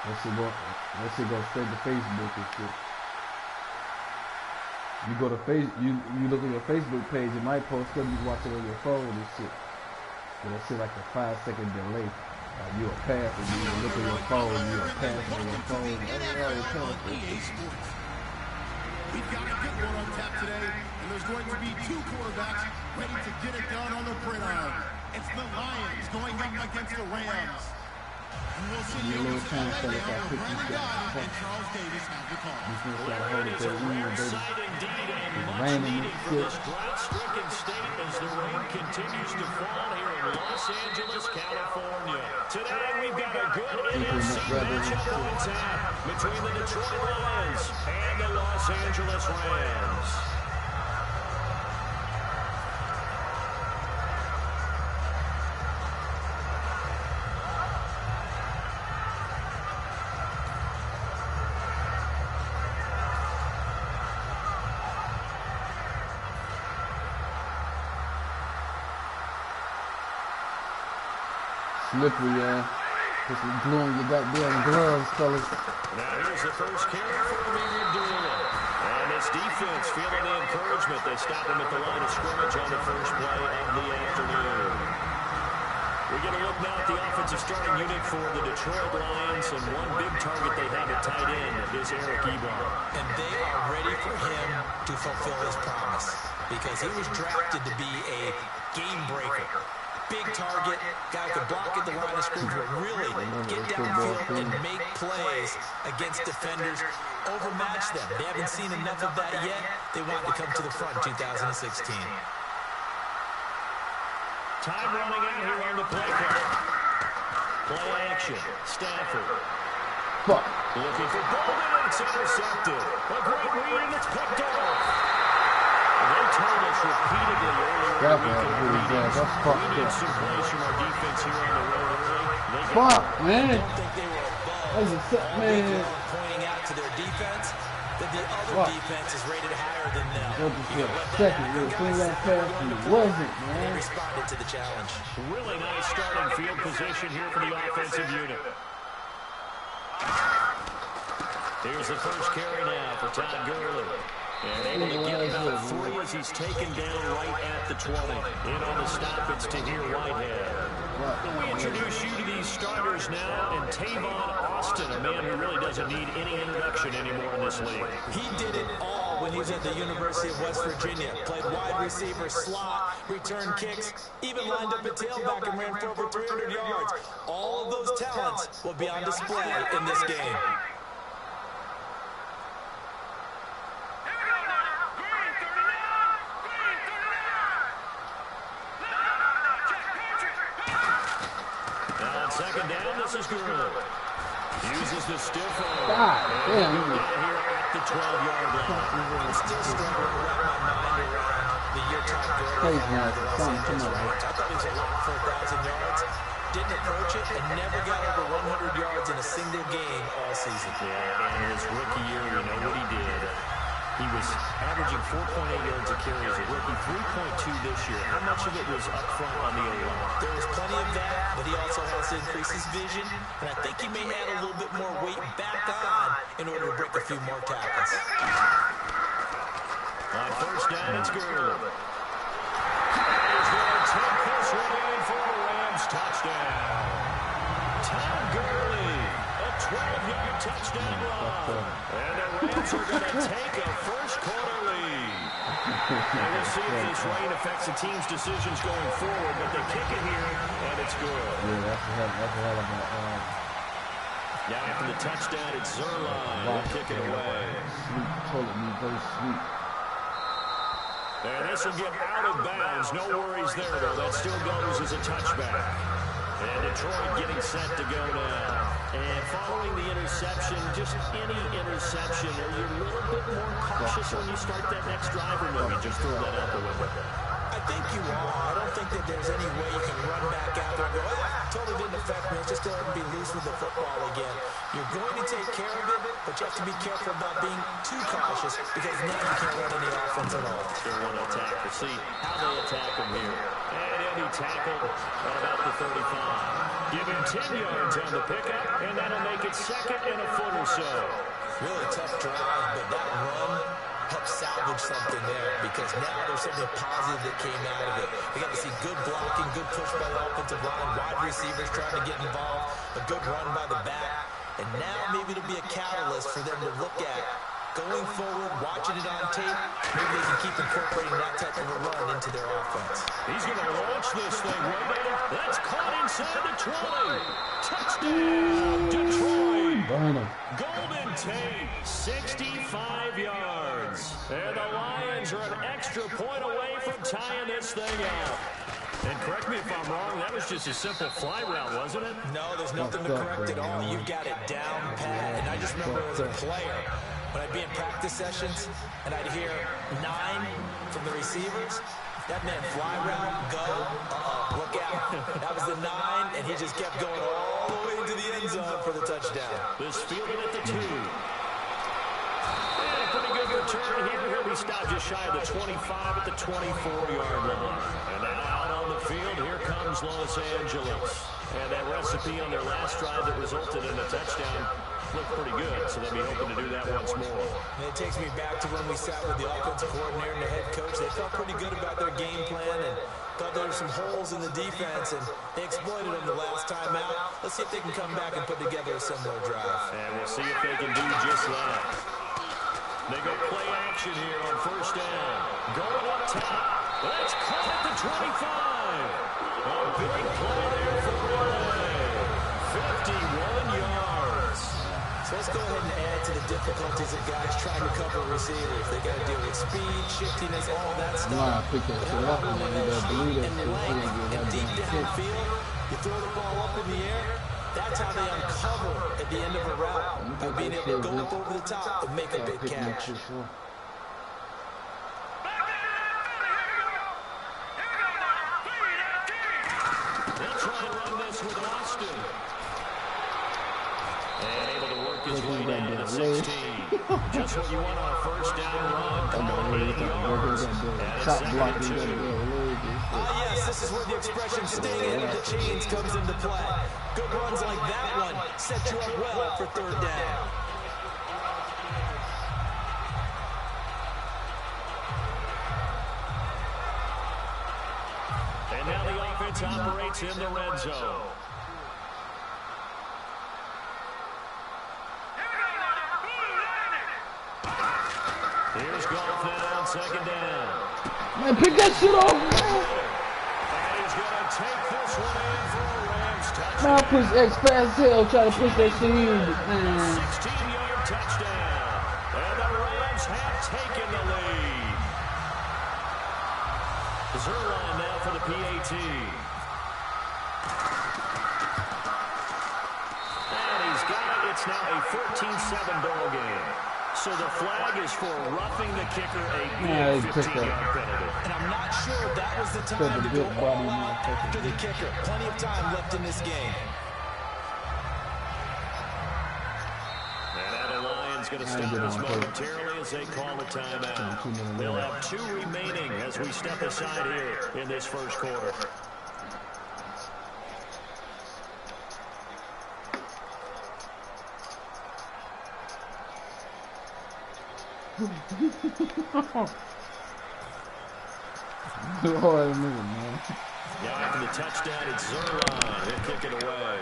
Let's see go straight to Facebook and shit. You go to you look at your Facebook page, it might post up, you watch it on your phone and shit. But it'll see like a 5-second delay. You a pass and you look at your phone, you a pass on your phone. We've got a good one on tap today, and there's going to be two quarterbacks ready to get it done on the gridiron. It's the Lions going up against the Rams. And we'll see you in Charles Davis have the call. Well, it is a rare sight indeed, and much needed for this drought-stricken state as the rain continues to fall here in Los Angeles, California. Today, we've got a good NFC matchup on tap between the Detroit Lions and the Los Angeles Rams. Slippery, yeah. Put some glue on your goddamn gloves, fellas. Now here's the first carry for Amir Abdullah. And this defense feeling the encouragement. They stop him at the line of scrimmage on the first play of the afternoon. We're going to look now at the offensive starting unit for the Detroit Lions, and one big target they have at tight end is Eric Ebron. And they are ready for him to fulfill his promise because he was drafted to be a game breaker. Big target, guy could block at the line of scrimmage, but really get downfield and make plays against defenders, overmatch them. They haven't seen enough of that yet. They want to come to the front in 2016. Time running out here on the play clock. Play action. Stafford. Fuck. Looking for Bolden, and it's intercepted. A great read, and it's picked off. They told us repeatedly earlier That's fucked we need some plays from our defense here on the road early. Fuck, man. I don't think they were above pointing out to their defense that the other defense is rated higher than them. They responded to the challenge. Really nice starting field position here for the offensive unit. Here's the first carry now for Todd Gurley. And able to get about 3 as he's taken down right at the 20. In on the stoppage to hear Whitehead. We introduce you to these starters now, and Tavon Austin, a man who really doesn't need any introduction anymore in this league. He did it all when he was at the University of West Virginia. Played wide receiver, slot, returned kicks, even lined up at tailback and ran for over 300 yards. All of those talents will be on display in this game. Second down, this is Gurley. Uses the stiff arm. God damn. Here at the 12-yard line. I'm still struggling to wrap my mind around the year Todd Gurley had the Los Angeles Rams. I thought he was a lock for 1,000 yards. Didn't approach it and never got over 100 yards in a single game all season. Yeah, and his rookie year, we know what he did. He was averaging 4.8 yards a carry as a rookie, 3.2 this year. How much of it was up front on the O-line? There was plenty of that, but he also has to increase his vision, and I think he may add a little bit more weight back on in order to break a few more tackles. On first down, it's Gurley. He's going to take this one in for the Rams touchdown. Todd Gurley, a 12-yard touchdown run. And the Rams are going to take a first-quarter lead. And we'll see if this rain affects the team's decisions going forward, but they kick it here, and it's good. Yeah, that's a hell of a... Now after the touchdown, it's Zerline. We'll kick it away. Sweet, totally very sweet. And this will get out of bounds. No worries there, though. That still goes as a touchback. And Detroit getting set to go now. And following the interception, just any interception, are you a little bit more cautious when you start that next drive, or maybe just throw that out the window? I think you are. I don't think that there's any way you can run back out there and go, totally didn't affect me. Just go ahead and be loose with the football again. You're going to take care of it, but you have to be careful about being too cautious because now you can't run any offense at all. Still want to attack. We'll see how they attack him here. And he tackled at about the 35. Give him 10 yards on the pickup, and that'll make it second and a foot or so. Really tough drive, but that run helped salvage something there because now there's something positive that came out of it. We got to see good blocking, good push by the offensive line, wide receivers trying to get involved, a good run by the back, and now maybe it'll be a catalyst for them to look at going forward, watching it on tape. Maybe they can keep incorporating that type of a run into their offense. He's going to launch this thing right there. That's caught inside the 20. Touchdown, Detroit. Golden Tate, 65 yards. And the Lions are an extra point away from tying this thing up. And correct me if I'm wrong, that was just a simple fly route, wasn't it? No, there's nothing to correct at all. You've got it down pat. And I just remember as a player, when I'd be in practice sessions and I'd hear 9 from the receivers, that meant fly route, go, look out. That was the 9, and he just kept going all the way into the end zone for the touchdown. This fielded at the 2. And a pretty good return here. He'll be stopped just shy of the 25 at the 24-yard line. And now out on the field, here comes Los Angeles. And that recipe on their last drive that resulted in a touchdown looked pretty good, so they'll be hoping to do that once more. And it takes me back to when we sat with the offensive coordinator and the head coach. They felt pretty good about their game plan and thought there were some holes in the defense, and they exploited them the last time out. Let's see if they can come back and put together a similar drive. And we'll see if they can do just that. They go play action here on first down. Going up top. That's caught at the 25. A big play there for Ray. 51 yards. So let's go ahead and add to the difficulties of guys trying to cover receivers. They got to deal with speed, shiftiness, all that stuff. Nah, I picked that shit up and believe it. And deep downfield, you throw the ball up in the air. That's how they uncover at the end of a route by being able to go up over the top and make a big catch. They'll try and run this with Austin. And able to work his way down to the 16. Just what you want on a first down run. Calling 8 yards. And it's second and 2. Yes, this is where the expression staying ahead of the chains comes into play. Good runs like that one set you up well for third down. And now the offense operates in the red zone. Here's Goff now on second down. Man, pick that shit off, man. And he's going to take this one in for a Rams touchdown. Man, I push X fast hell, try to push that shit in, man. 16-yard touchdown. And the Rams have taken the lead. Zerline now for the PAT. And he's got it. It's now a 14-7 ball game. So the flag is for roughing the kicker, a big 15-yard penalty. And I'm not sure that was the time to go all out after the kicker. Plenty of time left in this game. And now the Lions going to stop this momentarily as they call a timeout. They'll have 2 remaining as we step aside here in this first quarter. Man. Now after the touchdown, it's Zerline. He'll kick it away.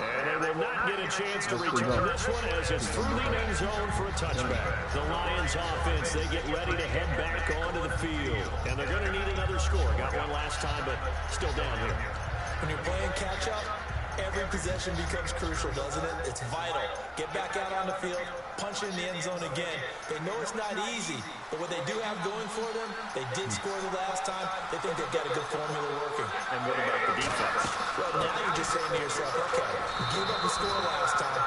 And they will not get a chance to return this one as it's through the end zone for a touchback. The Lions offense, they get ready to head back onto the field. And they're going to need another score. Got one last time, but still down here. When you're playing catch-up, every possession becomes crucial, doesn't it? It's vital. Get back out on the field, punch in the end zone again. They know it's not easy, but what they do have going for them, they did score the last time. They think they've got a good formula working. And what about the defense? Well, now you're just saying to yourself, okay, you gave up the score last time.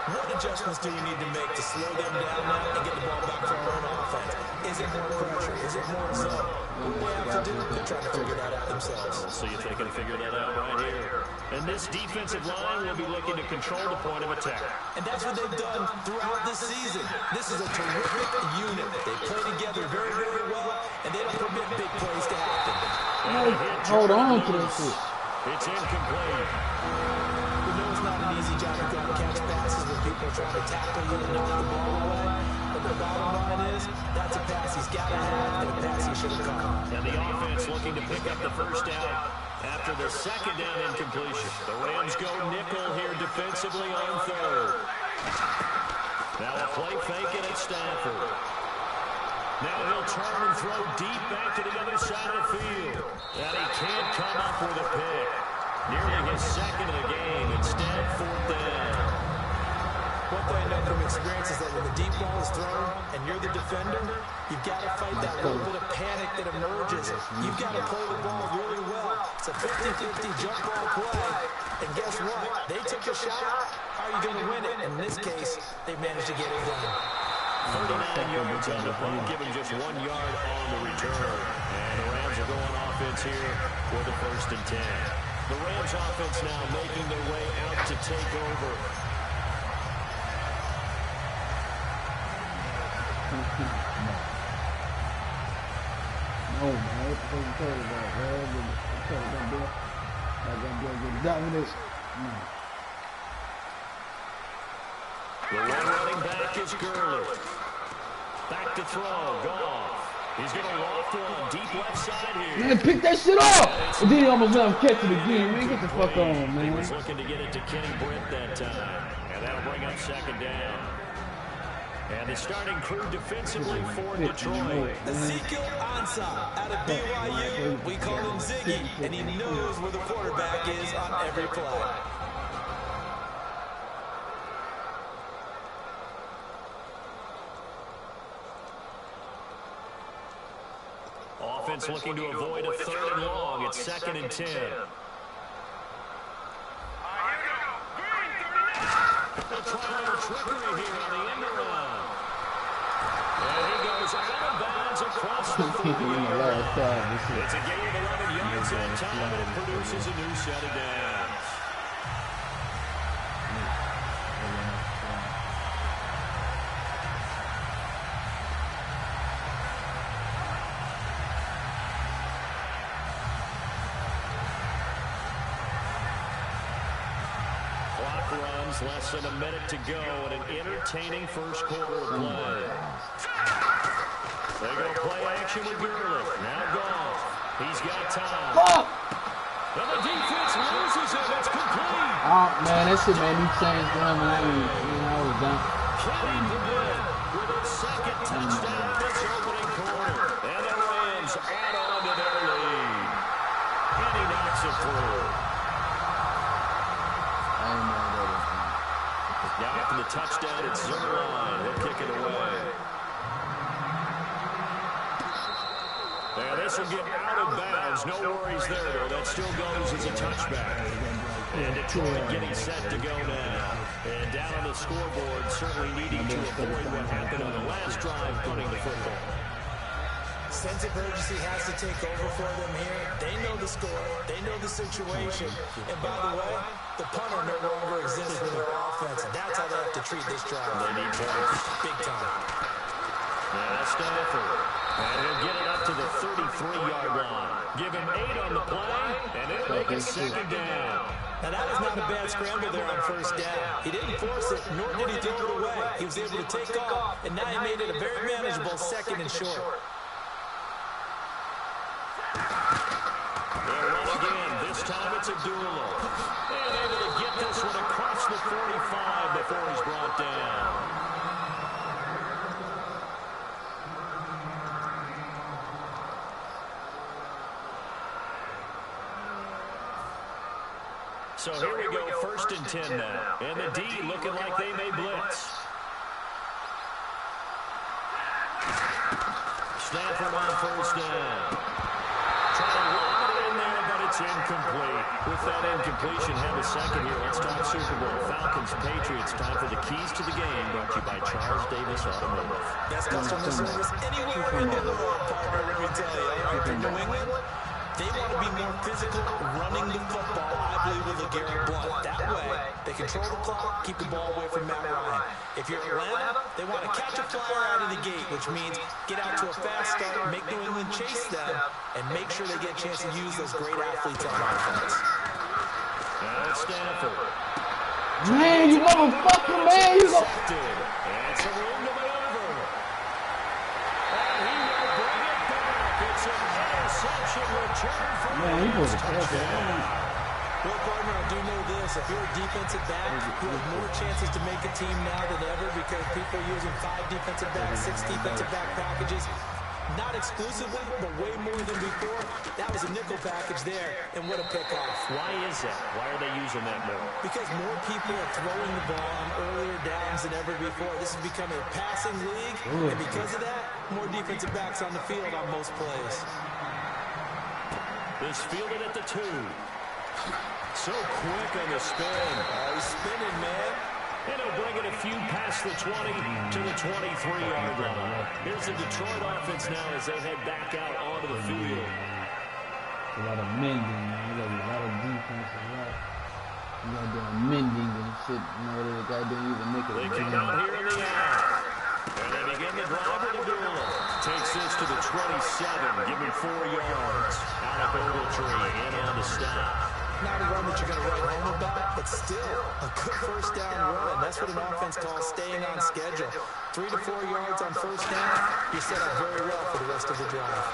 What adjustments do we need to make to slow them down now and get the ball back for our own offense? Is it more pressure? Is it more zone? What do they have to do? They're trying to figure that out themselves. We'll see if they can figure that out right here. And this defensive line will be looking to control the point of attack. And that's what they've done throughout this season. This is a terrific unit. They play together very, very well, and they don't permit big plays to happen. Hold on to that shit. It's incomplete. You know it's not an easy job to go and catch passes when people are trying to tackle you and knock the ball away. But the bottom line is, that's a pass he's got to have and a pass he should have caught. And the offense looking to pick up the first out after the second down incompletion. The Rams go nickel here defensively on third. Now a play fake it at Stafford. Now he'll turn and throw deep back to the other side of the field. And he can't come up with a pick. Nearly his second of the game. Instead, fourth down. One thing I know from experience is that when the deep ball is thrown and you're the defender, you've got to fight that little bit of panic that emerges. You've got to play the ball really well. It's a 50-50 jump ball play. And guess what? They took a shot. How are you going to win it? In this case, they managed to get it done. 39 yards on the punt, giving just 1 yard on the return. And the Rams are going offense here for the 1st and 10. The Rams offense now making their way out to take over. No, man. What the fuck you talking about, man? I'm gonna get dominant. The one running back is Gurley. Back to throw. Goff. He's going to loft one deep left side here. Man, pick that shit up! And then he almost let him catch it again. Man, get the fuck on, man. He was looking to get it to Kenny Britt that time. And that'll bring up second down. And the starting crew defensively for Detroit. Ezekiel Ansah out of BYU. We call him Ziggy, and he knows where the quarterback is on every play. Offense looking to avoid a 3rd and long. It's 2nd and 10. They'll try a little trickery here on the end around. And he goes out of bounds across the 30. It's a gain of 11 yards that time, and it produces a new set of downs. Less than a minute to go in an entertaining first quarter of play. They go play action with Gurley. Now Goff. He's got time. And the defense loses it. It's complete. Oh, man, that shit made me change down, man. I was done. Kenny Britt with his 2nd touchdown this opening quarter. And the Rams add on to their lead. And he knocks it through. Now after the touchdown, it's Zimmerline. He'll kick it away. And this will get out of bounds. No worries there, though. That still goes as a touchback. And Detroit getting set to go now. And down on the scoreboard, certainly needing to avoid what happened on the last drive, punting the football. Sense of urgency has to take over for them here. They know the score. They know the situation. And by the way, the punter no longer exists for their offense. And that's how they have to treat this drive. They need points. Big time. Now Stafford. And he'll get it up to the 33-yard line. Give him 8 on the play, and it'll make it 2nd down. Now that was not a bad scramble there on 1st down. He didn't force it, nor did he throw it away. He was able to take off, and now he made it a very manageable 2nd and short. They'll run again. This time it's Abdullah. And able to get this one across the 45 before he's brought down. So here we go, 1st and 10 now. And the D looking like they may blitz. Stafford on 1st down. Trying to lob it in there, but it's incomplete. With that incompletion, have a second here. Let's talk Super Bowl. Falcons, Patriots. Time for the keys to the game. Brought to you by Charles Davis Automotive. Best customer service anywhere in the world, partner. Let me tell you. All right, from New England, they want to be more physical running the football. I believe with LeGarrette Blount. That way, they control the clock, keep the ball away from Matt Ryan. If you're Atlanta, they want to catch a flyer out of the gate, which means get out to a fast start, make New England chase them, and make sure they get a chance to use those great athletes on offense. Now Stanford. Man, you motherfucker, man. You go. It's a room to maneuver. And he will bring it back. It's an interception return for Man, he was a touchdown. Well, partner, I do know this. If you're a defensive back, you have more chances to make a team now than ever because people are using 5 defensive backs, 6 defensive back packages. Not exclusively, but way more than before. That was a nickel package there, and what a pickoff. Why is that? Why are they using that more? Because more people are throwing the ball on earlier downs than ever before. This has become a passing league, and because of that, more defensive backs on the field on most plays. This fielded at the 2. So quick on the spin. Oh, he's spinning, man. And he'll bring it a few past the 20 to the 23-yard line. Here's the Detroit offense now as they head back out onto the field. A lot of mending, man. You got a lot of defense, a lot. You got doing mending and shit. You know, the guy didn't even make it. They kick out here in the eye. And they begin the drive with Abdullah. Takes this to the 27, giving 4 yards. Alec Ogletree in on the stop. Not a run that you're going to write home about, but still a good first down run. That's what an offense calls staying on schedule. 3 to 4 yards on first down, you're set up very well for the rest of the drive.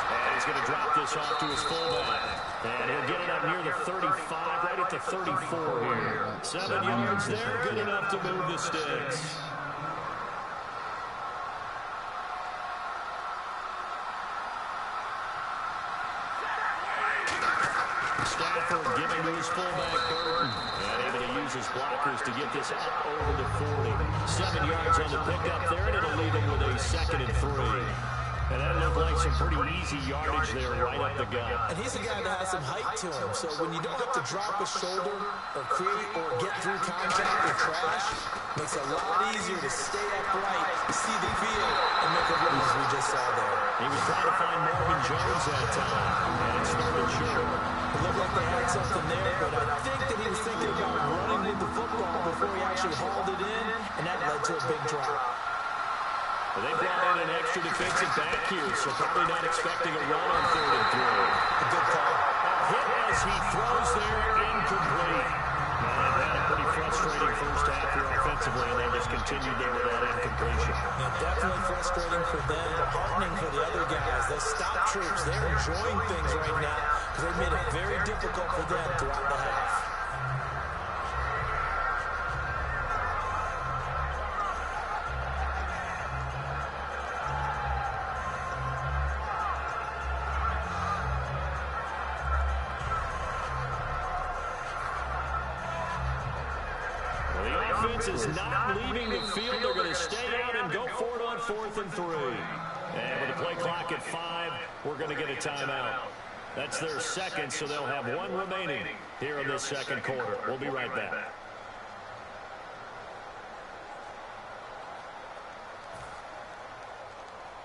And he's going to drop this off to his fullback. And he'll get it up near the 35, right at the 34 here. 7 yards there, good enough to move the sticks. Stafford giving to his fullback Burton. And able to use his blockers to get this up over the 40. 7 yards on the pickup there, and it'll leave him with a 2nd and 3. And that looked like some pretty easy yardage there right up the gut. And he's a guy that has some height to him, so when you don't have to drop a shoulder or create or get through contact or crash, makes it a lot easier to stay upright, see the field, and make a run as we just saw there. He was trying to find Marvin Jones that time, and it's started short. It looked like they had something there, but I think that he was thinking about running with the football before he actually hauled it in, and that led to a big drop. Well, they brought in an extra defensive back here, so probably not expecting a run on 3rd and 3. A good call. A hit as he throws there, incomplete. Well, they've had a pretty frustrating first half here offensively, and they just continued there with that incompletion. Yeah, definitely frustrating for them, but heartening for the other guys. Those stop troops, they're enjoying things right now because they made it very difficult for them throughout the half. Is not leaving the field. They're going to stay out and go for it on 4th and 3. And with the play clock at 5, we're going to get a timeout. That's their 2nd, so they'll have 1 remaining here in this 2nd quarter. We'll be right back.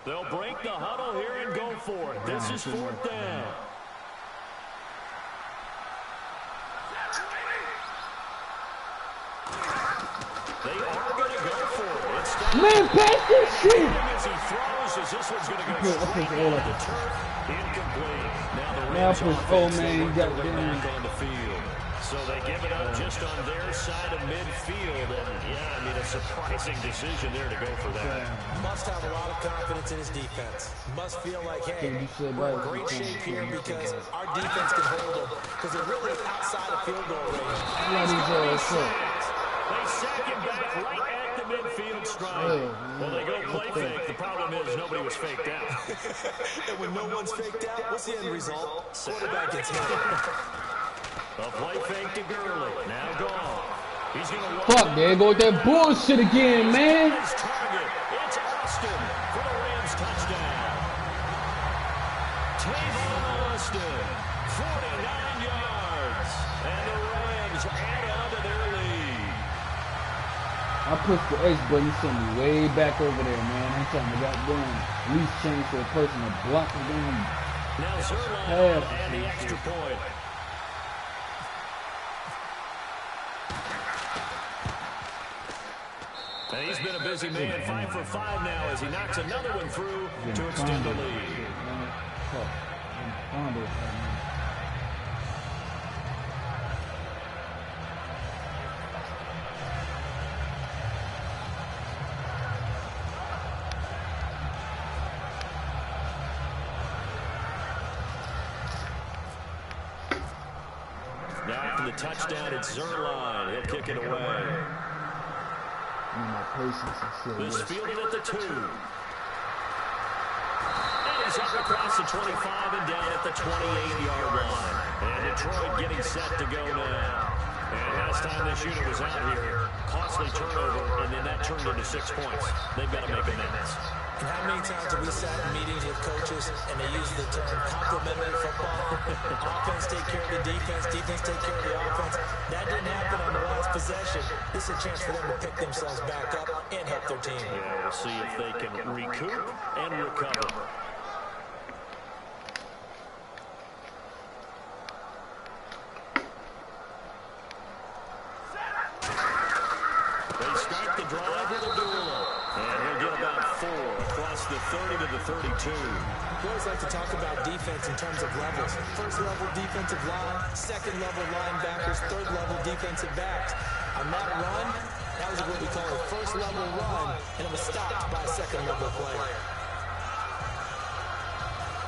They'll break the huddle here and go for it. This is 4th down. They are going to go for it. Man, pass this shit! As he throws, as this one's going to go straight into the turf. Incomplete. Now the Rams got back on the field. So they give it up just on their side of midfield. And, yeah, I mean, a surprising decision there to go for that. Must have a lot of confidence in his defense. Must feel like, hey, we're in great shape here because our defense can hold them. Because they're really outside of field goal range. They sack him back right at the midfield stripe. Well, they go play fake. The problem is nobody was faked out. And when no one's faked out, what's the end result? Quarterback gets hit. A play fake to Gurley. Now gone. He's going to walk. Fuck, there go with that bullshit again, man. His target. It's Austin for the Rams touchdown. Tavon Austin, 49 yards. And the Rams add on to their lead. I pushed the X button, you sent me way back over there, man. I'm trying to goddamn at least change to a person to block the damn. Now Zerline and the extra point. And he's been a busy man, 5 for 5 now as he knocks another one through to extend the lead. Now after the touchdown, it's Zerline. He'll kick it away. This fielded at the 2. And he's up across the 25 and down at the 28-yard line. And Detroit getting set to go now. And last time this unit was out here, costly turnover, and then that turned into 6 points. They've got to make amends. And how many times have we sat in meetings with coaches and they use the term complementary football? Offense take care of the defense, defense take care of the offense. That didn't happen on the last possession. This is a chance for them to pick themselves back up and help their team. Yeah, we'll see if they can recoup and recover. They start the drive with a duel. And he'll get about 4 across the 30 to the 32. We always like to talk about defense in terms of levels. First level defensive line, second level linebackers, third level defensive backs. On that run, that was what we call a first level run, and it was stopped by a second level player.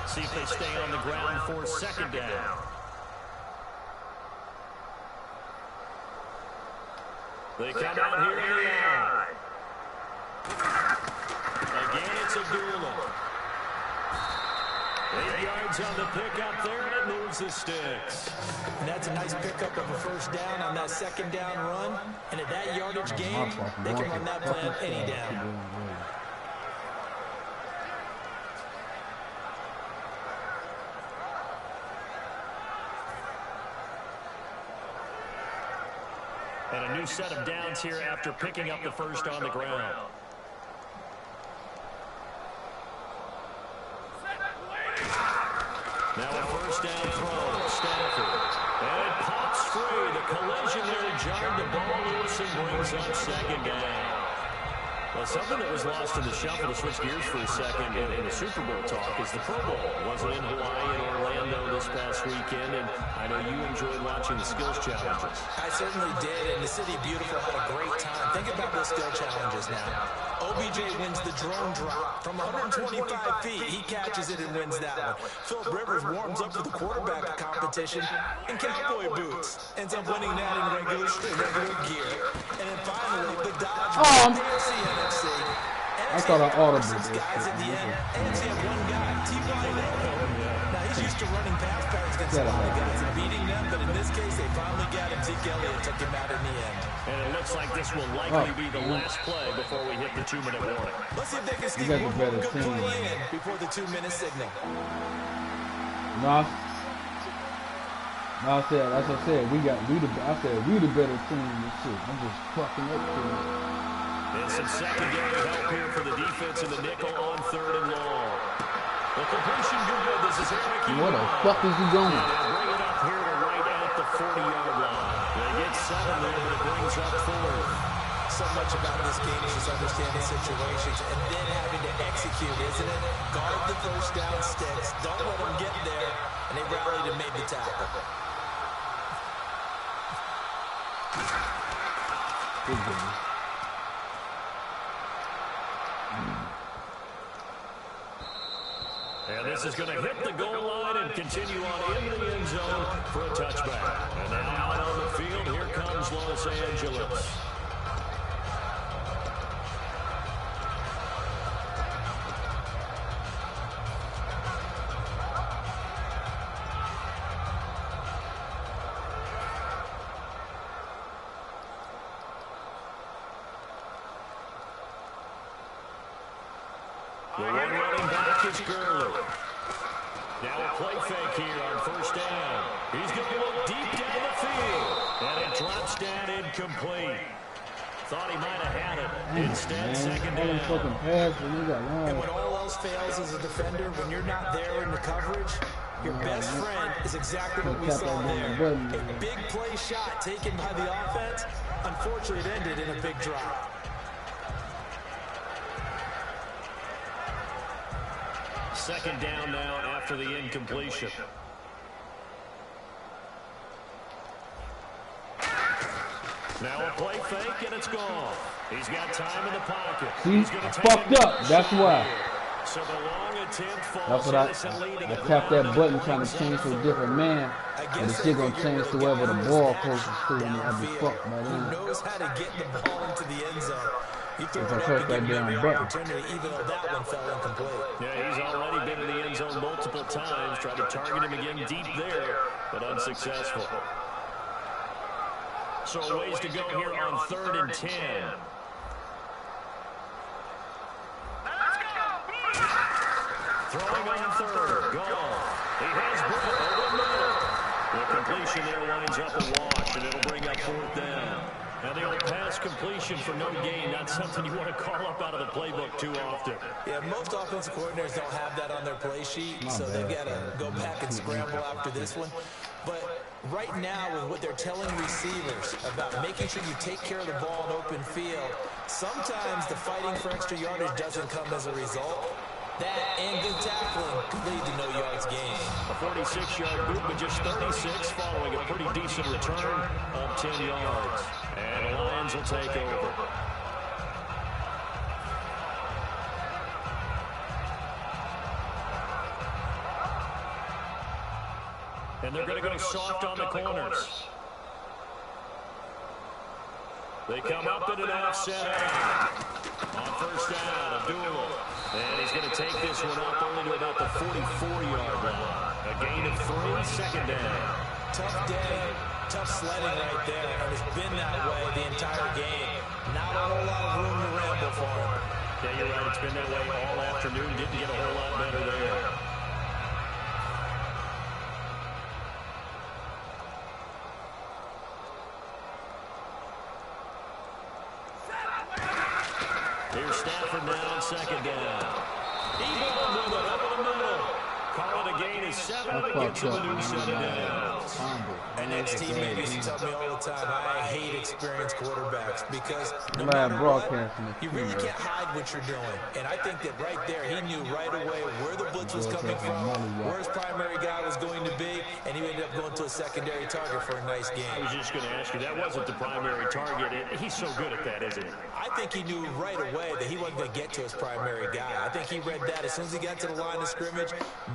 See if they stay on the ground for second down. They come out here in the eye. Again, it's a duel. 8 yards on the pickup there, and it moves the sticks. And that's a nice pickup of a first down on that second down run. And at that yardage gain, they can run that plan any down. And a new set of downs here after picking up the first on the ground. Now a first down throw, Stafford. And it pops free. The collision there jarred the ball loose and brings up second down. Well, something that was lost in the shuffle, to switch gears for a second in the Super Bowl talk, is the Pro Bowl. Wasn't in Hawaii and Orlando this past weekend, and I know you enjoyed watching the skills challenges. I certainly did, and the City Beautiful had a great time. Think about those skill challenges now. OBJ wins the drone drop from 125 feet. He catches it and wins that one. Philip Rivers warms up for the quarterback competition in cowboy boots. Ends up winning that in regular gear. And then finally, the Dodgers NFC. I thought I audible this. Guys in the end, NFC had one guy, T.Y. Now he's used to running pass patterns against a lot of guys and beating them, but in this case, they finally got him. Zeke Elliott took him out in the end. And it looks like this will likely be the last play before we hit the 2-minute warning. Let's see if they can sneak one more good play in before the 2-minute signal. No, I said, as I said, we the better team and shit. I'm just fucking up to it. And some secondary help here for the defense in the nickel on 3rd and long. The completion good. This is Eric. Where the fuck is he going? And they'll bring it up here to right at the 40-yard line. They get 7 there, but it brings up 4th. So much about this game is just understanding situations and then having to execute, isn't it? Guard the first down sticks. Don't let them get there. And they rallied and made the tackle. Good game. And this is going to hit the goal line and continue on into the end zone for a touchback. And now out on the field, here comes Los Angeles. The one running back is Gurley. Now a play fake here on first down. He's going to look deep down the field. And it drops down incomplete. Thought he might have had it. Instead, second down. And when all else fails as a defender, when you're not there in the coverage, your best friend is exactly what we saw there. A big play shot taken by the offense. Unfortunately, it ended in a big drop. Second down now after the incompletion. Now a play fake, and it's gone. He's got time in the pocket. See, I fucked up. That's why. So the long attempt That's what I tapped that button trying to change to a different man, and the shit gonna change to wherever the ball closest to, and I'll be fucked by then. He knows how to get the ball into the end zone. He threw If I it press up that and gave damn you button. opportunity, even though that one fell incomplete. Yeah, he's already been in the end zone multiple times. Tried to target him again deep there, but unsuccessful. So a ways to go here on 3rd and 10. Throwing on 3rd. Gone. He has Brett over the middle. The completion there winds up a wash, and it'll bring up 4th down. Now the old pass completion for no gain, not something you want to call up out of the playbook too often. Yeah, most offensive coordinators don't have that on their play sheet, so they've got to go back and scramble after this one. But right now, with what they're telling receivers about making sure you take care of the ball in open field, sometimes the fighting for extra yardage doesn't come as a result. That and good tackling could lead to no yards gained. A 46-yard boot, but just 36 following a pretty decent return of 10 yards. And the Lions will take over. And they're going to go soft on the corners. They come up in an offset on 1st down, Abdullah. And he's going to take this one up only to about the 44-yard line. A gain of 3, 2nd down. Tough day, tough sledding right there, and it's been that way the entire game. Not a whole lot of room to ramble for him. Yeah, you're right. It's been that way all afternoon. Didn't get a whole lot better there. Here's Stafford now on 2nd down. Eagle movement over the middle. Call it a gain of 7, and it gets him a new set of downs. And ex-teammate used to tell me all the time, I hate experienced quarterbacks because no Man, matter what, broadcasting you really can't hide what you're doing. And I think that right there, he knew right away where the blitz was coming from, where his primary guy was going to be, and he ended up going to a secondary target for a nice game. I was just going to ask you, that wasn't the primary target. He's so good at that, isn't he? I think he knew right away that he wasn't going to get to his primary guy. I think he read that as soon as he got to the line of scrimmage,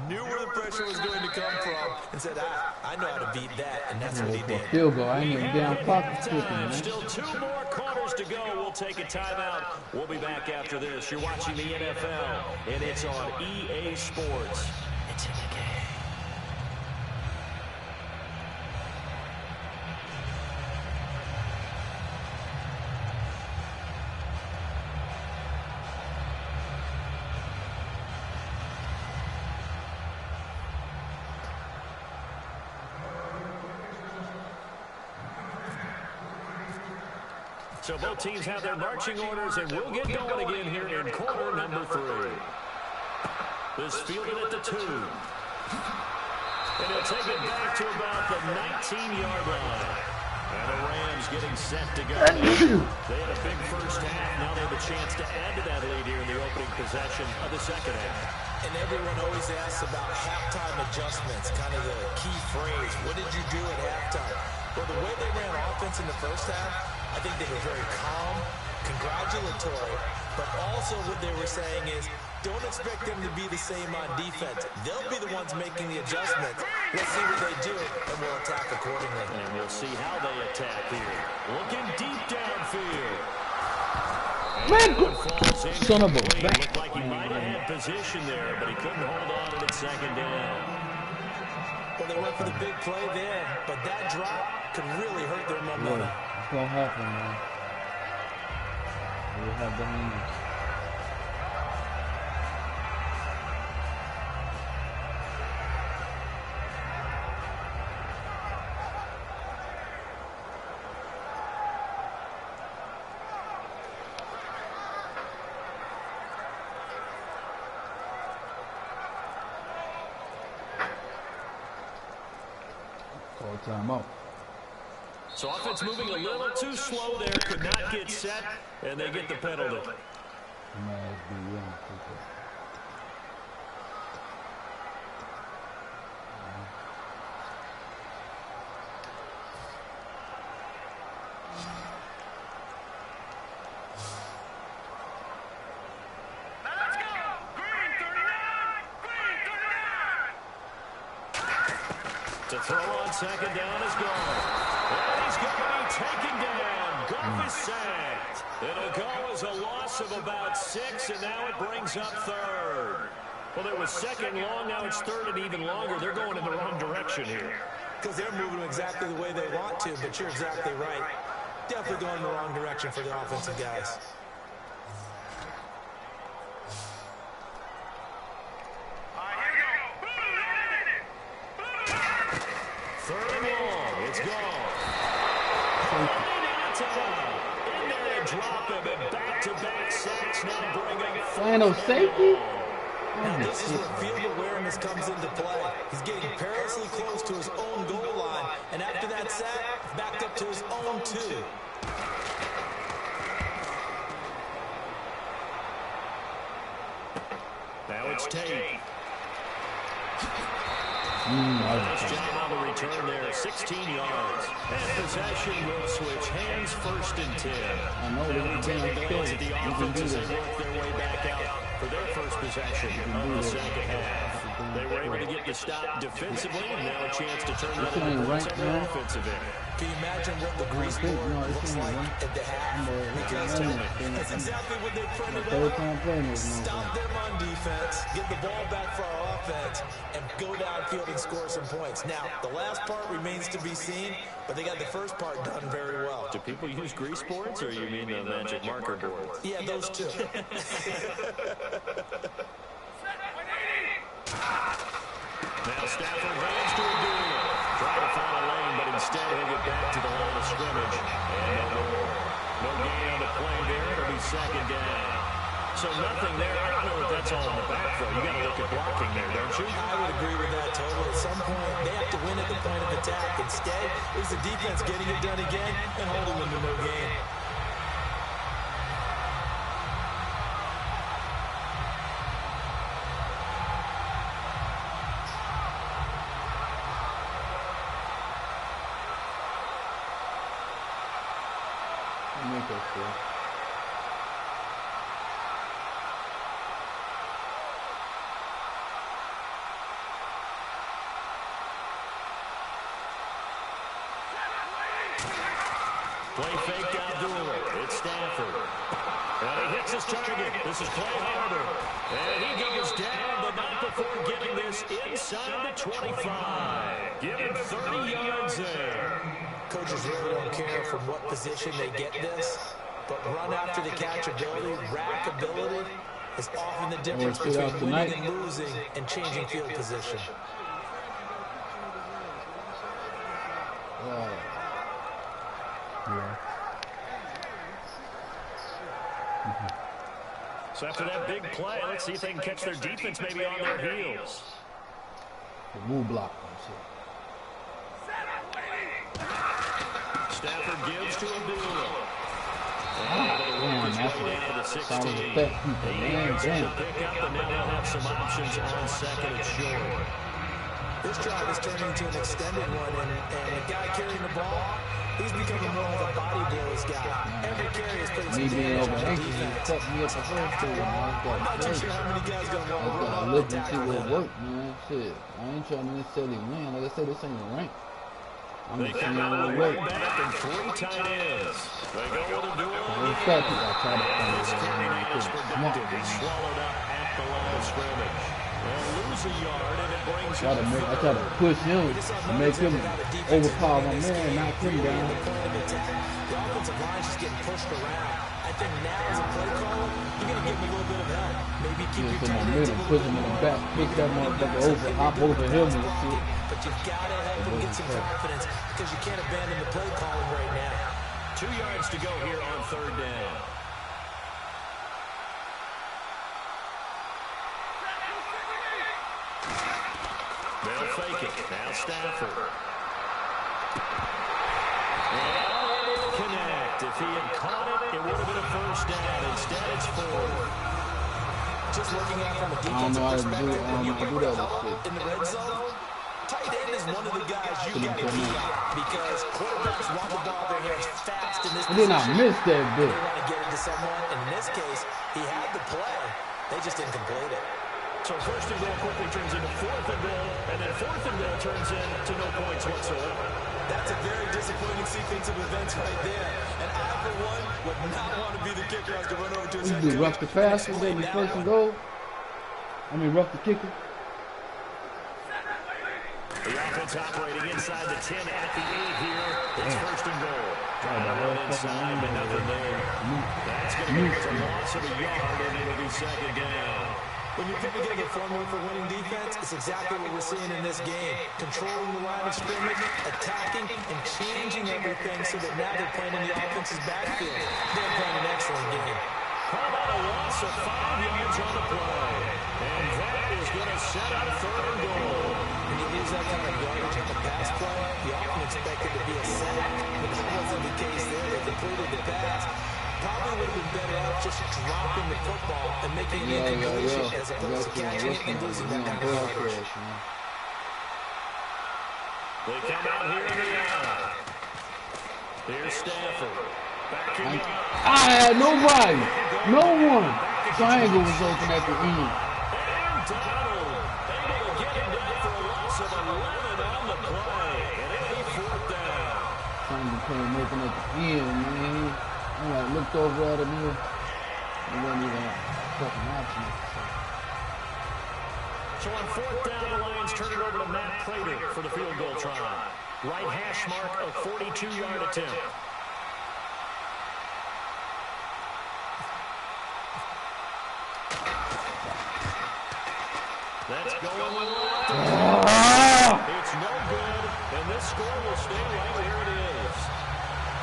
knew where the pressure was going to come from, and said, I know how to beat that, and that's what he did. Field goal. I ain't even down pocket kicking, man. Still 2 more quarters to go. We'll take a timeout. We'll be back after this. You're watching the NFL, and it's on EA Sports. It's in the game. So both teams have their marching orders, and we'll get going again here in quarter number 3. This fielded at the 2. And he'll take it back to about the 19-yard line. And the Rams getting set to go. They had a big first half. Now they have a chance to add to that lead here in the opening possession of the second half. And everyone always asks about halftime adjustments, kind of the key phrase. What did you do at halftime? Well, the way they ran offense in the first half, I think they were very calm, congratulatory, but also what they were saying is, don't expect them to be the same on defense. They'll be the ones making the adjustments. Let's see what they do, and we'll attack accordingly. And we'll see how they attack here. Looking deep downfield. Man, son of a Looked bitch. like he might have had position there, but he couldn't hold on to it 2nd down. Well, they went for the big play there, but that drop could really hurt their momentum. Yeah, it's gonna happen, man. We'll have the means. Call timeout. So offense moving a little too slow there, could not get set, and they get the penalty. throw on second down is gone. And he's going to be taken down. Goff is sacked. It'll go as a loss of about 6, and now it brings up third. Well, it was second long, now it's third and even longer. They're going in the wrong direction here. Because they're moving exactly the way they want to, but you're exactly right. Definitely going in the wrong direction for the offensive guys. Third and long, it's gone. In there to drop him, and back-to-back sacks now bring up Final safety? Now this is where field awareness comes into play. He's getting perilously close to his own goal line, and after that sack, backed up to his own 2. Now it's Tate. Nice job on the return there, 16 yards. And possession will switch hands, first and 10. I know they're Take the offense as they work their way back out for their first possession of the second half. They were able to get the stop defensively, and now a chance to turn that into points on the offensive end. Can you imagine what the grease board looks like at the half? Because that's exactly what they printed up. Stop them on defense, get the ball back for our offense, and go downfield and score some points. Now, the last part remains to be seen, but they got the first part done very well. Do people use grease boards, or you mean the magic marker boards? Yeah, those two. Now Stafford runs to a duel. Trying to find a lane, but instead he'll get back to the line of scrimmage. And no more. No gain on the play there. It'll be second down. So nothing there. I don't know if that's all in the back, though. You got to look at blocking there, don't you? I would agree with that totally. At some point, they have to win at the point of attack. Instead, it was the defense getting it done again and holding them to no gain. Play fake out Dooley. It's Stafford. And he hits his target. This is Clay Harbor. And he goes down, but not before getting this inside the 25. Give him 30 yards there. Coaches really don't care from what position they get this, but run after the catch ability, rack ability is often the difference between winning and losing and changing field position. Yeah. So after that big play, let's see if they can catch their defense maybe on their heels. The move block. Stafford gives to Abdullah. Damn, that's a solid effect. Damn. Pick up, and now they'll have some options on second and short. This drive is turning into an extended one, and the guy carrying the ball, he's becoming more of a body blows guy. Every carry is putting some damage on the defense. I'm not too sure how many guys going to want to run off the tackle. Work, man. Shit, I ain't trying to necessarily win. Like I said, this ain't ranked. I'm They just come saying out it with work. one back and 3 tight ends. They go with a duel. This time This carry is productive. He's swallowed up at the line of scrimmage. They'll lose a yard, and it brings up I try to push him to make him overpower my man, knock him down. The offensive line's just getting pushed around. I think now as a play caller, you're going to give him a little bit of help. Maybe keep your tight ends a little push him in the back, pick that motherfucker over, hop over him and shit. But you've got to help him get some confidence because you can't abandon the play calling right now. 2 yards to go here on third down. They'll fake it. Now Stafford. And it'll connect. If he had caught it, it would have been a first down. Instead, it's 4. Just looking at it from a defensive perspective, when you get help in the red zone, tight end is one of the guys you got to keep on because quarterbacks want the ball in their hands fast in this position. Then I missed that They bit. want to get it to someone, and in this case, he had the play. They just didn't complete it. So first and goal quickly turns into fourth and goal, and then fourth and goal turns into no points whatsoever. That's a very disappointing sequence of events right there. And I, for one, would not want to be the kicker who has to run over to his head coach. Rough the passer, baby, first and goal. I mean, rough the kicker. The offense operating inside the 10 at the 8 here. It's first and goal. Trying to run inside, but nothing there. That's going to give us a loss of a yard, and it'll be second down. When you put together a formula for winning defense, it's exactly what we're seeing in this game. Controlling the line of scrimmage, attacking, and changing everything so that now they're playing in the offense's backfield. They're playing an excellent game. How about a loss of 5 yards on the play? And that is going to set up third and goal. When you use that kind of yardage on the pass play, you often expect it to be a sack, but that wasn't the case there. They completed the pass. Probably would have been better off just dropping the football and making it incompletion as opposed to catching it and losing that kind of yardage. They come out here in the eye. Here's Stafford. Backing up. I had nobody. No one. Triangle was open at the end. And Donald able to get him down for a loss of 11 on the play. And it'll be fourth down. Triangle came open at the end, man. I looked over at him here. It wasn't even a fucking option. So on fourth down, the Lions turn it over to Matt Prater for the field goal try. Right hash mark of 42-yard attempt. That's going well. It's no good, and this score will stay right where it is.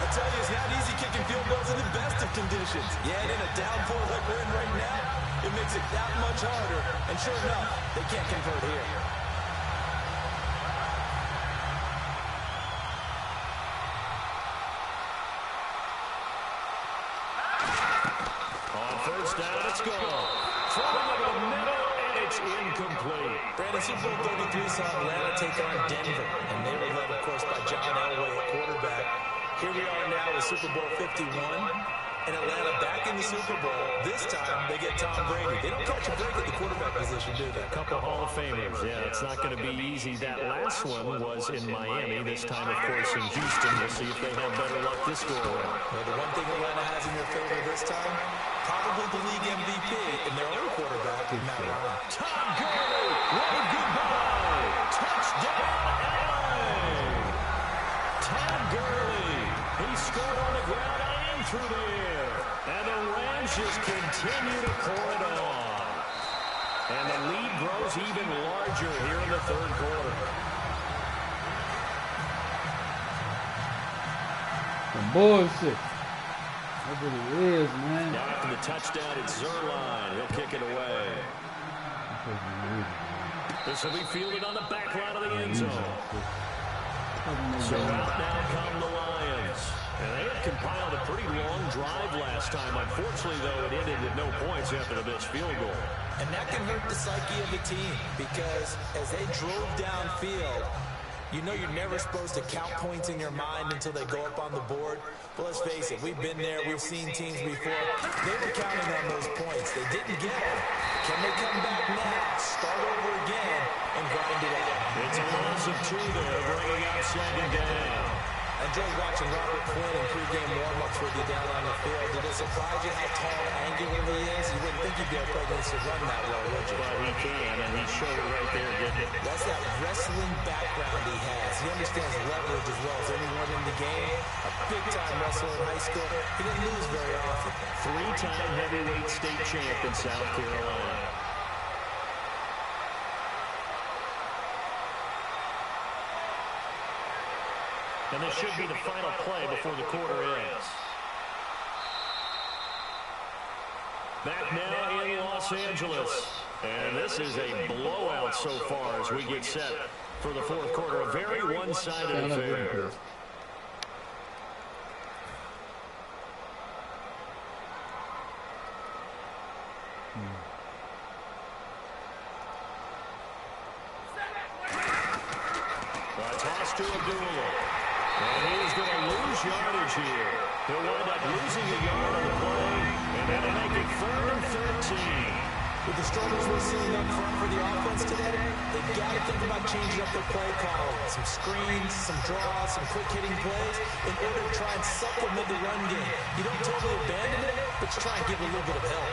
I tell you, it's not easy kicking field goals in the best of conditions. Yeah, and in a downpour like we're in right now, it makes it that much harder. And sure enough, they can't convert here. On first down, it's gone. Throwing over the middle, and it's incomplete. Brandon, Super Bowl 33 saw Atlanta take on Denver, and they were led, of course, by John Elway at quarterback. Here we are now with Super Bowl 51, and Atlanta back in the Super Bowl. This time, they get Tom Brady. They don't catch a break at the quarterback position, do they? A couple Hall of Famers. Yeah, it's not going to be easy. That last one was in Miami. This time, of course, in Houston. We'll see if they have better luck this go around. Well, the one thing Atlanta has in their favor this time, probably the league MVP and their own quarterback, Matt Ryan. Tom Gurley, wave goodbye. Touchdown, LA. Tom Gurley, he scored on the ground and through the air. And the Rams just continue to pour it on. And the lead grows even larger here in the third quarter. The bullshit. That's what it is, man. Now after the touchdown, it's Zerline. He'll kick it away. This will be fielded on the back line of the end zone. So out now come the Lions. And they had compiled a pretty long drive last time. Unfortunately, though, it ended with no points after the missed field goal. And that can hurt the psyche of the team because as they drove downfield, you know you're never supposed to count points in your mind until they go up on the board. But let's face it, we've been there, we've seen teams before. They were counting on those points. They didn't get them. Can they come back now, start over again, and grind it out? It's a loss of 2 there, bringing up second down. I enjoyed watching Robert Quinn in pregame warm-ups with you down on the field. Did it surprise you how tall and angular he is? You wouldn't think he'd be able to run that well, would you? But he can, and he showed it right there, didn't he? That's that wrestling background he has. He understands leverage as well as anyone in the game. A big-time wrestler in high school. He didn't lose very often. 3-time heavyweight state champ in South Carolina. And this should be the final play before the quarter ends. Back now in Los Angeles. And this is a blowout so far as we get set for the fourth quarter. A very one-sided affair. Toss to Abdullah. And he's going to lose yardage here. He'll wind up losing a yard on the play, and that'll make it 3rd and 13. With the struggles we're seeing up front for the offense today, they've got to think about changing up their play calling. Some screens, some draws, some quick-hitting plays in order to try and supplement the run game. You don't totally abandon it, but you try and give it a little bit of help.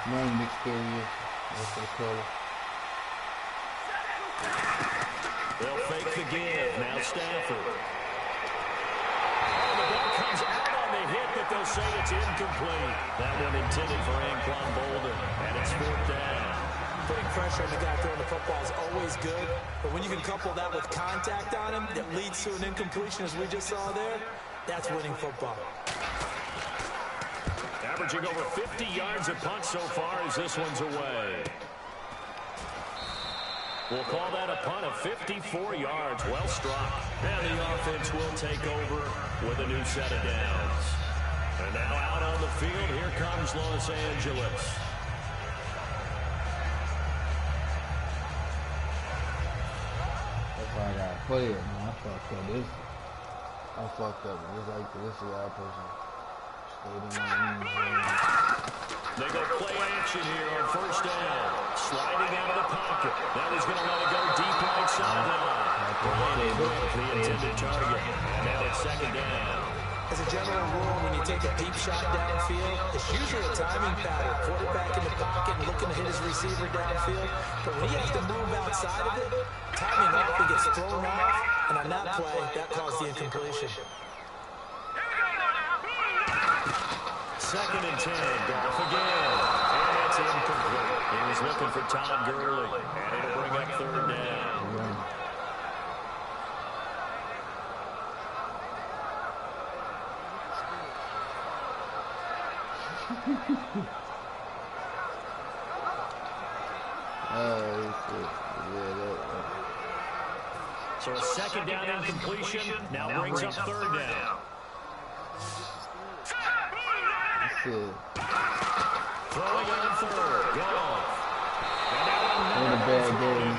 Running experience. That's what they call it. They'll fake the give. Now Stafford. Oh, the ball comes out on the hit, but they'll say it's incomplete. That one intended for Anquan Bolden, and it's 4th down. Putting pressure on the guy throwing the football is always good, but when you can couple that with contact on him that leads to an incompletion, as we just saw there, that's winning football. Averaging over 50 yards a punt so far as this one's away. We'll call that a punt of 54 yards. Well struck. And the offense will take over with a new set of downs. And now out on the field, here comes Los Angeles. That's why I got to play it, man. I fucked up this. I fucked up. It's like this is our person. They go play action here on 1st down. Sliding out of the pocket. That is going to let it go deep right sideline. The intended target. And now it's 2nd down. As a general rule, when you take a deep shot downfield, it's usually a timing pattern. Quarterback in the pocket and looking to hit his receiver downfield. But when he has to move outside of it, timing off, he gets thrown off. And on that play, that caused the incompletion. 2nd and 10. Goff again. And it's incomplete. He was looking for Todd Gurley. And it'll bring up 3rd down. So a 2nd down incompletion now brings up 3rd down. Good. Throwing on 3rd. Goff. And a bad game.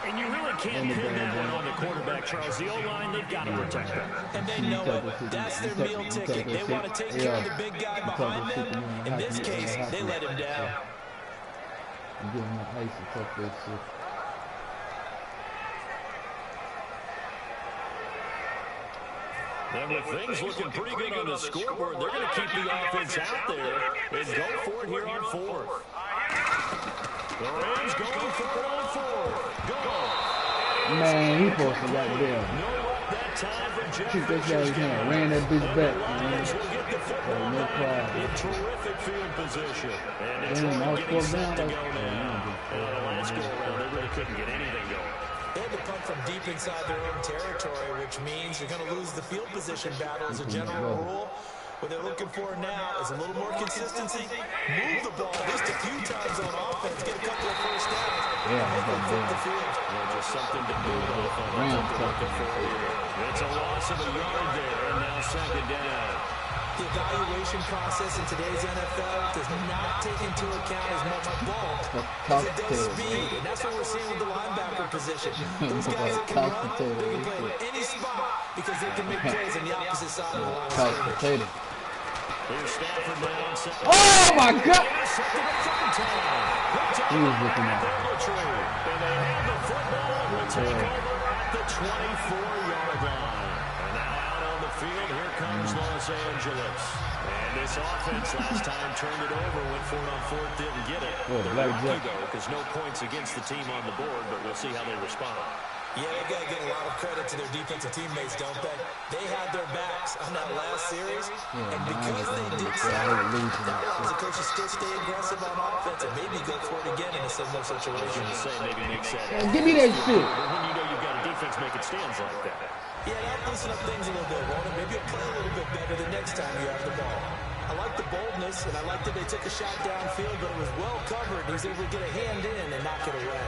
And you really can't pin that one on the quarterback, Charles. The O-line, they've got to protect him. And they know it. That's their meal ticket. They want to take care of the big guy behind them. In this case, they let him down. You give him the ice and talk that shit. And with things looking pretty good on the scoreboard, they're going to keep the offense out there and go for it here on 4th. The Rams going for it on 4th. Go. Man, he supposed to got there. No luck that time for Jeff. Keep that guy hand. Ran that bitch back, man. No problem. In terrific field position. And Damn, I was getting close down. set to go now. Last go around, they really couldn't get anything going. They had to punt from deep inside their own territory, which means you're going to lose the field position battle as a general rule. What they're looking for now is a little more consistency. Move the ball at least a few times on offense. Get a couple of 1st downs. Yeah, and then flip the field. Just something to build off on. That's what they're looking for here. It's a loss of a yard there, and now 2nd down. The evaluation process in today's NFL does not take into account as much bulk as it does speed. And that's what we're seeing with the linebacker position. Those guys that can run, they can play in any spot because they can make plays on the opposite side of the line of scrimmage. Here's Stafford down. Oh, my God! He was looking at it. And they have the football and will take over at the 24-yard line. And now out on the field, here comes Los Angeles. And this offense last time turned it over, went for it on 4th, didn't get it. They're lucky, though, because no points against the team on the board, but we'll see how they respond. Yeah, they got to get a lot of credit to their defensive teammates, don't they? They had their backs on that last series, and because they did so, that allows the coaches still stay aggressive on offense and maybe go for it again in a similar situation. Maybe make sense. Give me that shit. When you know you've got a defense making stands like that. Yeah, that'll loosen up things a little bit, won't it? Maybe you'll play a little bit better the next time you have the ball. I like the boldness, and I like that they took a shot downfield, but it was well covered. He was able to get a hand in and knock it away.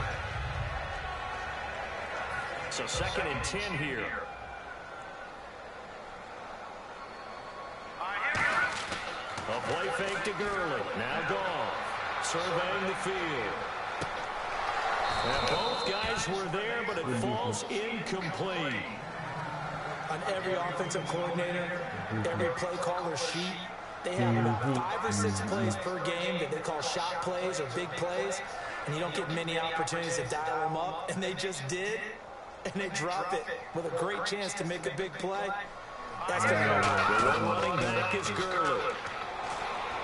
So 2nd and 10 here. A play fake to Gurley. Now Goff surveying the field. And both guys were there, but it falls incomplete. On every offensive coordinator, every play caller sheet, they have about 5 or 6 plays per game that they call shot plays or big plays, and you don't get many opportunities to dial them up, and they just did, and they drop it with a great chance to make a big play. That's going to go well. The one running back is Gurley.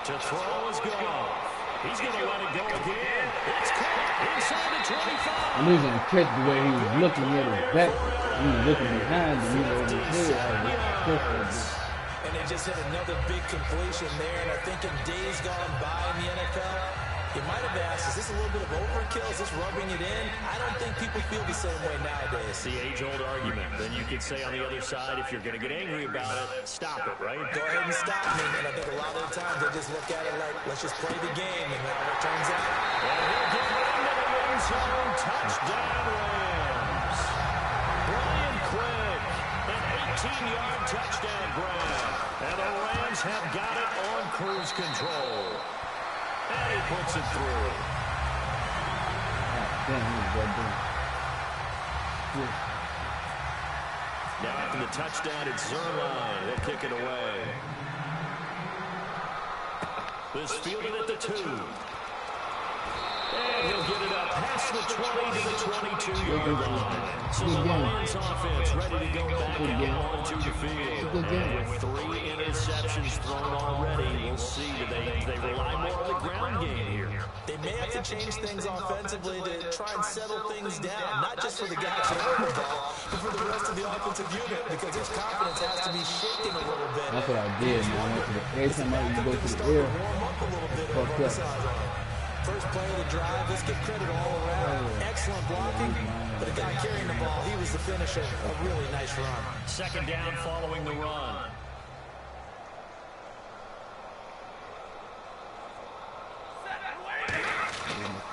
To throw is gone. He's going to let it go again. It's caught inside the 25. I'm losing a catch the way he was looking at his back. He was looking behind him. He was over his head. And they just hit another big completion there. And I think in days gone by in the NFL, you might have asked, is this a little bit of overkill? Is this rubbing it in? I don't think people feel the same way nowadays. The age-old argument. Then you could say on the other side, if you're going to get angry about it, stop it, right? Go ahead and stop me. And I think a lot of the times they just look at it like, let's just play the game and how it turns out. And he'll get it into the end zone. Touchdown, Rams. Brian Quick, an 18-yard touchdown grab. And the Rams have got it on cruise control. And he puts it through. Now after the touchdown, it's Zerline. They'll kick it away. This fielded at the 2. And he'll get it up past the 20 to the 22-yard line. So the Lions offense ready to go back out onto the field. With 3 interceptions thrown already, we'll see. Do they rely more on the ground game here? They may have to change things offensively to try and settle things down, not just for the guys who hold the ball, but for the rest of the offensive unit, because his confidence has to be shaking a little bit. That's what I did, man. Every time I go to the air, warm up a little bit on the sideline. First play of the drive, let's give credit all around. Excellent blocking, but the guy carrying the ball, he was the finisher. A really nice run. Second down following the run.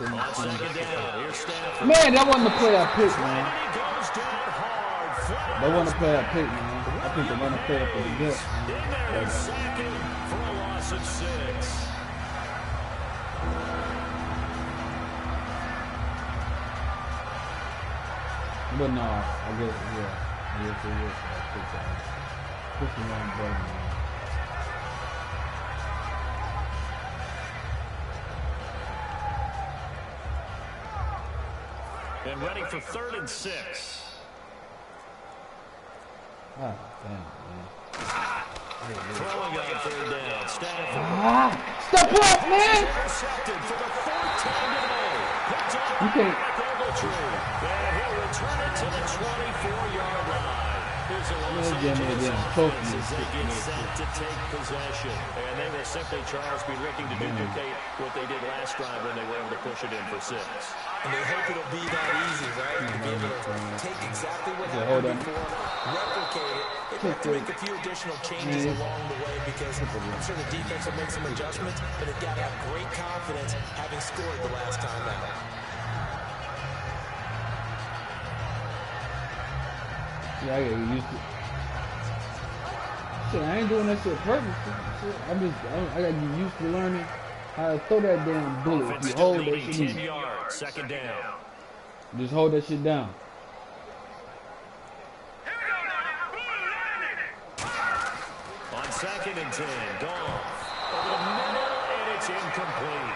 On second down, here's Stafford. Man, that wasn't the play I picked, man. And he goes down hard. That wasn't the play I picked, man. I think the run play up for the gut. In there, second for a loss of 6. But no, I guess, yeah. I guess it is. Push the wrong button, man. And ready for 3rd and 6. Ah, damn, man. Throwing on 3rd down. Stafford. Step up, man! Intercepted for the 4th time today. Picked up You can't. and he'll return it to the 24-yard line. Here's a loss of as they get set to take possession. And they will simply, Charles, be looking to duplicate what they did last drive when they were able to push it in for 6. And they hope it'll be that easy, right? To be able to take exactly what happened before, replicate it. They have to make a few additional changes along the way because I'm sure the defense will make some adjustments, but they've got to have great confidence having scored the last time out. Yeah, I get used to it. Shit, I ain't doing that shit purpose. I gotta get used to learning how to throw that damn bullet. If you hold that shit 10 yards, second down. Just hold that shit down. On 2nd and 10, Goff. Over the middle, and it's incomplete.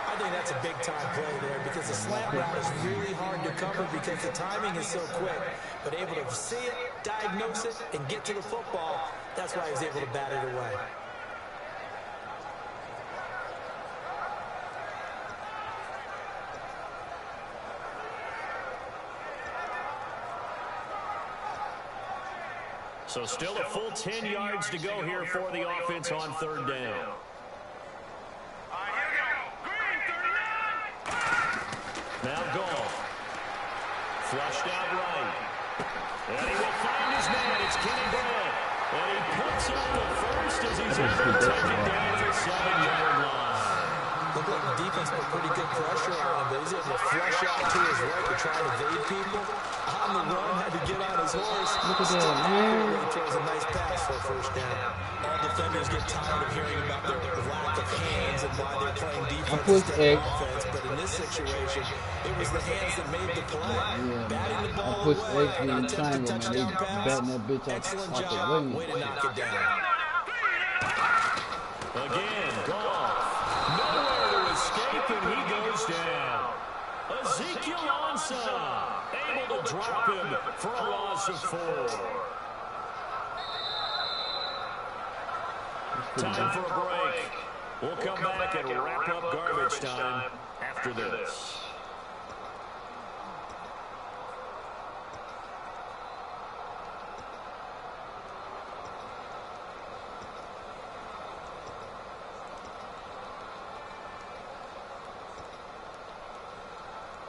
I think that's a big-time play there because the slant route is really hard to cover because the timing is so quick. But able to see it, diagnose it, and get to the football, that's why he was able to bat it away. So still a full 10 yards to go here for the offense on 3rd down. Now Goff. Flushed out right. And he will find his man. It's Kenny Brett. And he puts up the first as he's able to take it down to the 7-yard line. Looked like the defense put pretty good pressure on him, but he's able to flush out to his right to try and evade people. On the run, had to get on his horse. Look at that, man. He throws a nice pass for a first down. All defenders get tired of hearing about their lack of hands and why they're playing defense instead of offense. But in this situation, it was the hands that made the play. Yeah, batting the ball I pushed away, X in the attempted triangle, man. They touchdown pass. batting that bitch Excellent out the job. way. Way to knock it down. Again, Goff. Nowhere to escape, and he goes down. Ezekiel Ansah able to drop him for a loss of 4. Time for a break. We'll come back and wrap up garbage time after this.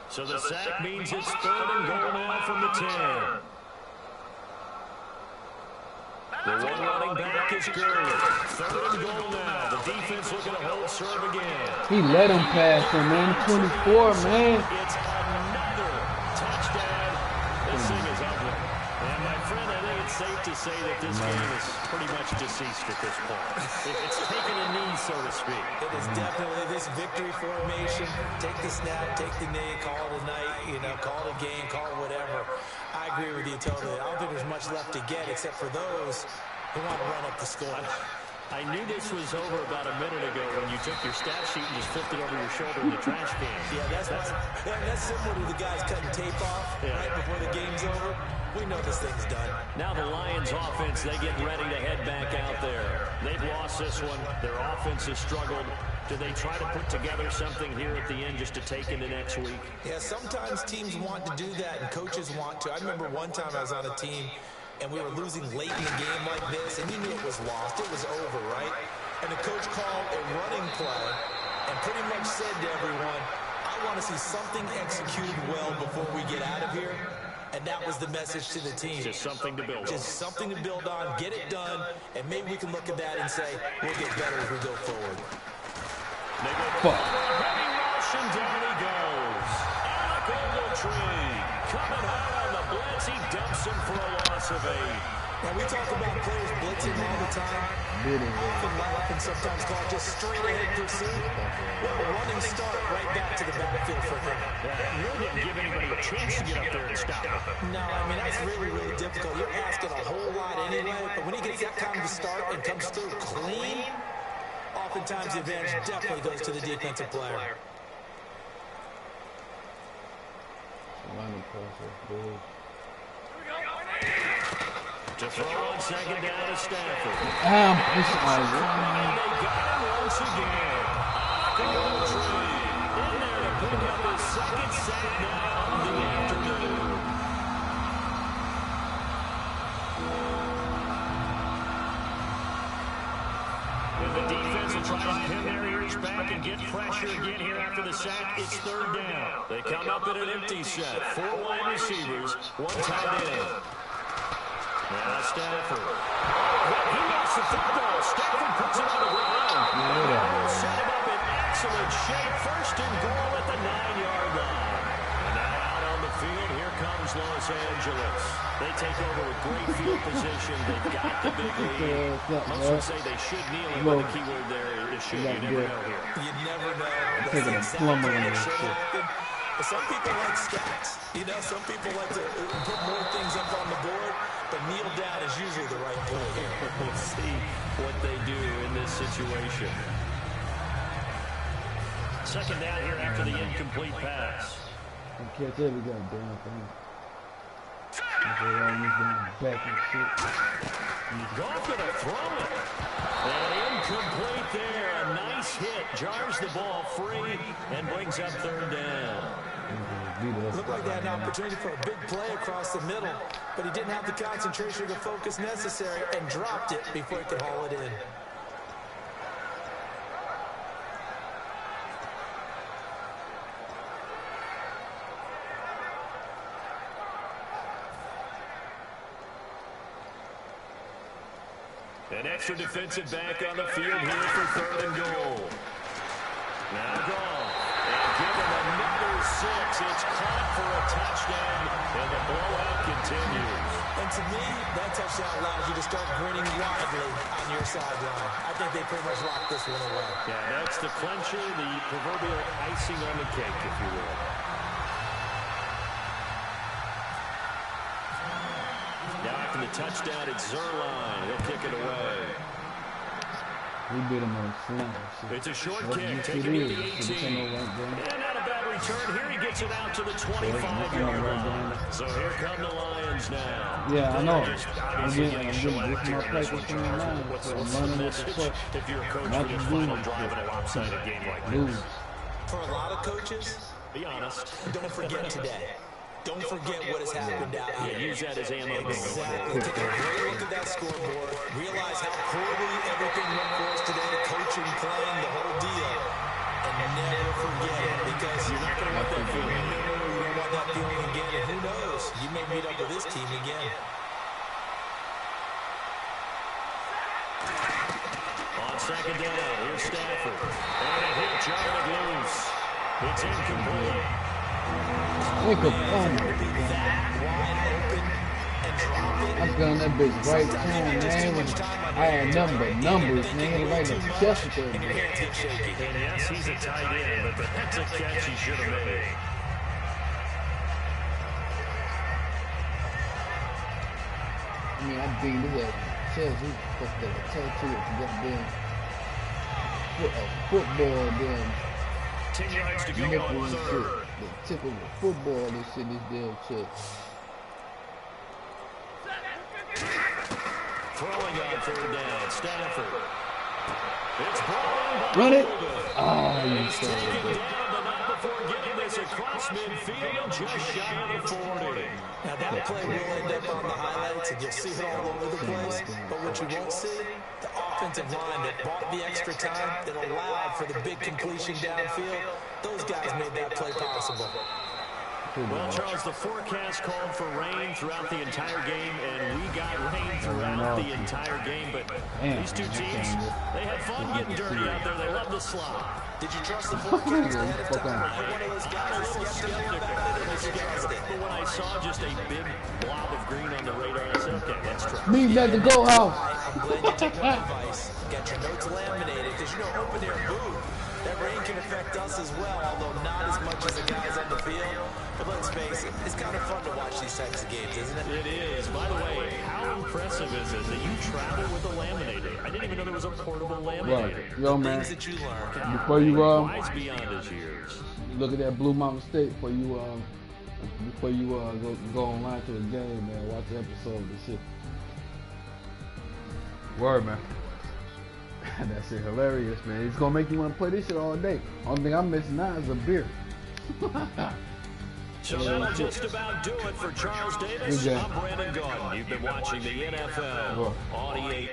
So the sack means it's 3rd and goal now from the 10. The one running back is Gurley. 3rd and goal now. The defense looking to hold serve again. He let him pass him, man. 24, man. It's another touchdown. This thing is ugly. And my friend, I think it's safe to say that this game is pretty much deceased at this point. It's taken a knee, so to speak. It is definitely this victory formation. Take the snap, take the knee, call it a night, call it a game, call it whatever. I agree with you totally. I don't think there's much left to get except for those who want to run up the score. I knew this was over about a minute ago when you took your stat sheet and just flipped it over your shoulder in the trash can. Yeah, that's similar to the guys cutting tape off right before the game's over. We know this thing's done. Now the Lions offense, they get ready to head back out there. They've lost this one. Their offense has struggled. Do they try to put together something here at the end just to take into next week? Yeah, sometimes teams want to do that and coaches want to. I remember one time I was on a team and we were losing late in the game like this, and you knew it was lost. It was over, right? And the coach called a running play and pretty much said to everyone, I want to see something executed well before we get out of here. And that was the message to the team. Just something to build on. Just something to build on, get it done, and maybe we can look at that and say, we'll get better as we go forward. They go heavy rush, and down he goes. Alec Ogletree coming out on the blitz. He dumps him for a loss of 8. Now, we talk about players blitzing all the time. Often laugh and sometimes call it just straight ahead pursuit. Well, a running start right back to the backfield for him. Yeah, really didn't give anybody a chance to get up there and stop him. No, I mean, that's really, really difficult. You're asking a whole lot anyway, but when he gets that kind of start and comes through clean, oftentimes the advantage definitely goes to the defensive player. To throw on 2nd down to Stafford. And they got him once again. Ogletree in there to pick up his 2nd sack now of the afternoon. And the defense will try to pin their ears back and get pressure again here after the sack. It's 3rd down. They come up in an empty set. 4 wide receivers, 1 tight end. Now Stafford. He lost the football. Stafford puts it on the ground. Will set him up in excellent shape. 1st and goal at the 9-yard line. And now out on the field, here comes Los Angeles. They take over with great field position. They've got the big lead. Most would say they should kneel, but the key word there is should. You never know here. You never know. I'm taking a plumber in this shit. Some people like stats. Some people like to put more things up on the board, but kneel down is usually the right play here. We'll see what they do in this situation. 2nd down here after the incomplete pass. Catch every goddamn thing. Back and shit. Goff gonna throw it. And incomplete there. A nice hit. Jars the ball free and brings up 3rd down. Looked like they had an opportunity for a big play across the middle, but he didn't have the concentration or the focus necessary and dropped it before he could haul it in. An extra defensive back on the field here for 3rd and goal. Now Goff. And give him another 6. It's caught for a touchdown, and the blowout continues. And to me, that touchdown allows you to start grinning widely on your sideline. I think they pretty much locked this one away. Yeah, that's the clincher, the proverbial icing on the cake, if you will. Now after the touchdown, it's Zerline. He'll kick it away. We beat him on slam. It's a short That's kick, just taking it it to the is. 18. And not a bad return. Here he gets it out to the 25-yard line. So here come the Lions now. Yeah, I know. I'm getting this is my practice for now. What's So I'm the learning what message the fuck. if you're a coach Not for this to final lose. drive in a lopsided game like Lose. this? For a lot of coaches, Be honest. don't forget today. Don't forget what has happened out Yeah, here. use that as ammo. Exactly. Take a great look at that scoreboard. Realize how poorly everything went for us today. Coaching, playing, the whole deal. And never forget it, because you're not going to want that feeling. No, you don't want that feeling again. And who knows? You may meet up with this team again. On second down, here's Stafford. And a hit, jarred loose. It's incomplete. Think of I found that bitch right time, man. I had nothing but numbers, man. Right in the chest with that bitch. And yes, he's a tight end, but that's a catch he should have made. I mean, I beat his ass chest. He supposed to tattoo it to goddamn football, damn 10 yards to go nipple on and shit. third. The tip of a football, this shit, this damn chest. Throwing on third down, Stafford. It's brought in by Run it! Golden. Ah, you He's son of a taken bitch. down, but not before getting this across midfield, just shy of the 40. Now that play will end up on the highlights, and you'll see it all over the place. But what you won't see, the offensive line that bought the extra time, that allowed for the big completion downfield. Those guys made that play possible. Well, Charles, the forecast called for rain throughout the entire game, and we got rain throughout the entire game. But these two teams, they had fun getting dirty out there. They love the slop. Did you trust the forecast ahead of time? You're one of those guys that's skeptical about it and discussed it. But when I saw just a big blob of green on the radar, I said, okay, let's try. Meet at the go house. I'm glad you took my advice. Got your notes laminated, because you know, open air booth, that rain can affect us as well, although not as much as the guys on the field. But let's face it, it's kind of fun to watch these types of games, isn't it? It is. By the way, how impressive is it that you travel with a laminator? I didn't even know there was a portable laminator. Right. Yo, man. Things that you learn. Before you Wise beyond his years. look at that Blue Mountain State, before you go online to a game, man, watch the episode of this shit. Word, man. That shit hilarious, man. It's gonna make you want to play this shit all day. Only thing I'm missing now is a beer. So that'll just about do it for Charles Davis. Okay. I'm Brandon Gordon. You've been watching the NFL Well. Audio